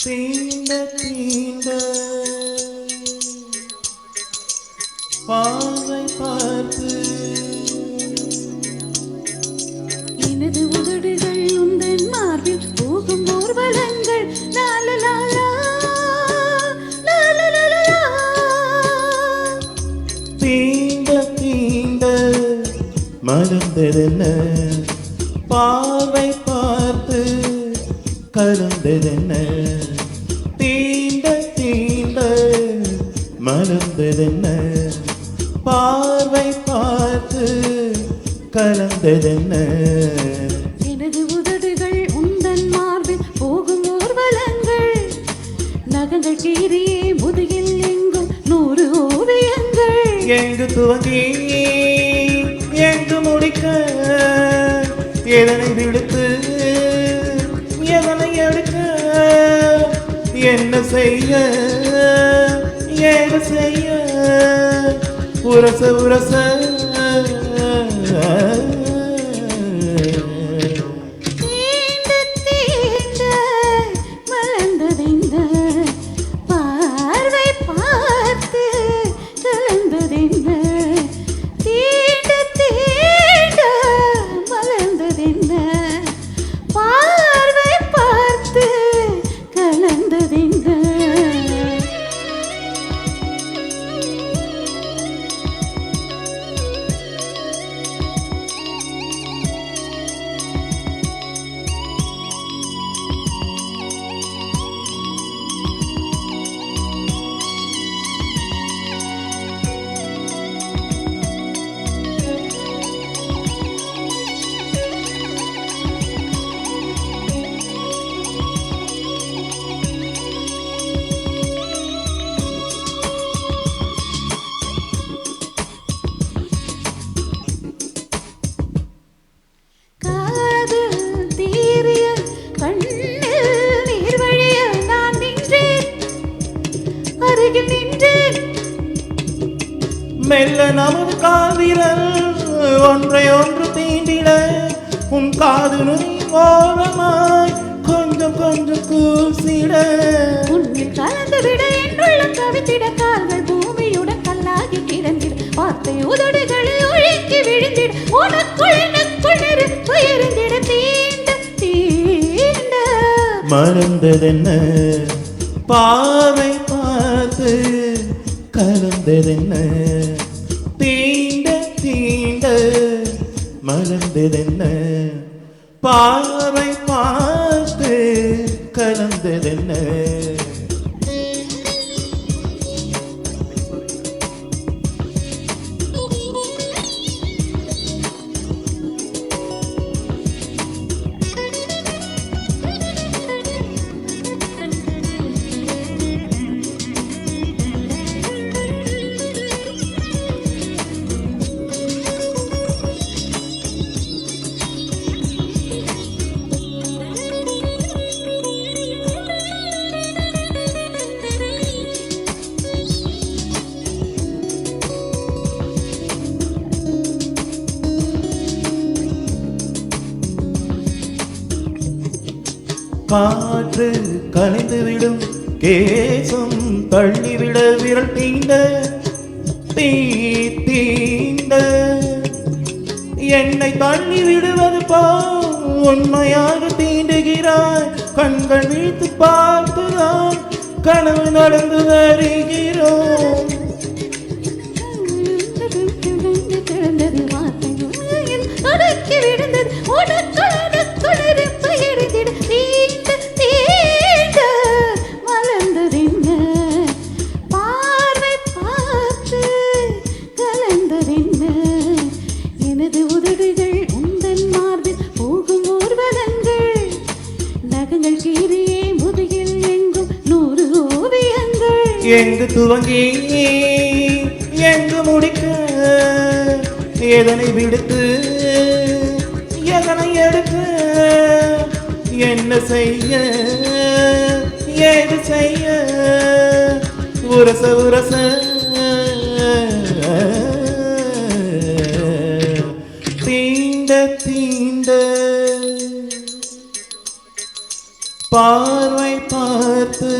தீண்ட தீண்ட பாவை பார்த்து எனது உதடுகள் உந்தன் மார்பில் போகும் ஊர்வலங்கள் லாலலாலா, லாலலாலா. தீண்ட தீண்ட மலர்ந்ததென்ன பாவை பார்த்து கலந்ததென்ன தீண்ட தீண்ட மலர்ந்ததென்ன பார்வை பார்த்து கலந்ததென்ன எனது உதடுகள் உந்தன் மார்பில் போகும் ஊர்வலங்கள் நகங்கள் கீறியே முதுகில் எங்கும் 100 ஓவியங்கள் எங்கு துவங்கி எங்கு முடிக்க எதனை விடுத்து எதனை எடுக்க என்ன செய்ய ஏது செய்ய உரச உரச தீண்ட தீண்ட மலர்ந்ததென்ன பார்வை பார்த்து கலந்ததென்ன தீண்ட தீண்ட மலர்ந்ததென்ன பார்வை பார்த்து கலந்ததென்ன மெல்ல நமது காவிரல் ஒன்றை ஒன்று தீண்டிட உன் காது நுனி ஓரமாய் கொஞ்சம் கொஞ்சம் கூசிட உன்னில் கலந்து விட என்னுள்ள கவித்திட கால்கள் பூமியுடன் கல்லாகி கிடந்திட வார்த்தை உதடுகளில் ஒழுக்கி விழுந்திட உனக்குள் எனக்குள் நெருப்பு எரிந்திட தீண்ட தீண்ட மறந்ததென்ன பாவை பார்த்து கலந்ததென்ன தீண்ட தீண்ட மலர்ந்ததென்ன பாவை பார்த்து கலந்ததென்ன காற்று கலைந்துவிடும் கேசம் தள்ளிவிட விரல் தீண்ட தீண்ட என்னை தள்ளி விடுவது போல் உண்மையாக தீண்டுகிறாய் கண்கள் விழித்து பார்த்துதான் கனவு நடந்து வருகிறோம் கிடந்தது வார்த்தை உண்மையில் அடக்கி விழுந்தது உனக்குள் எனக்குள் நெருப்பு எரிந்திட தீண்ட தீண்ட மலர்ந்ததென்ன பார்வை பார்த்து கலந்ததென்ன எனது உதடுகள் உந்தன் மார்பில் போகும் ஊர்வலங்கள் நகங்கள் கீறியே முதுகில் எங்கும் 100 ஓவியங்கள் எங்கு துவங்கி எங்கு முடிக்க எதனை விடுத்து எதனை எடுக்க என்ன செய்ய ஏது செய்ய உரச உரச தீண்ட தீண்ட பார்வை பார்த்து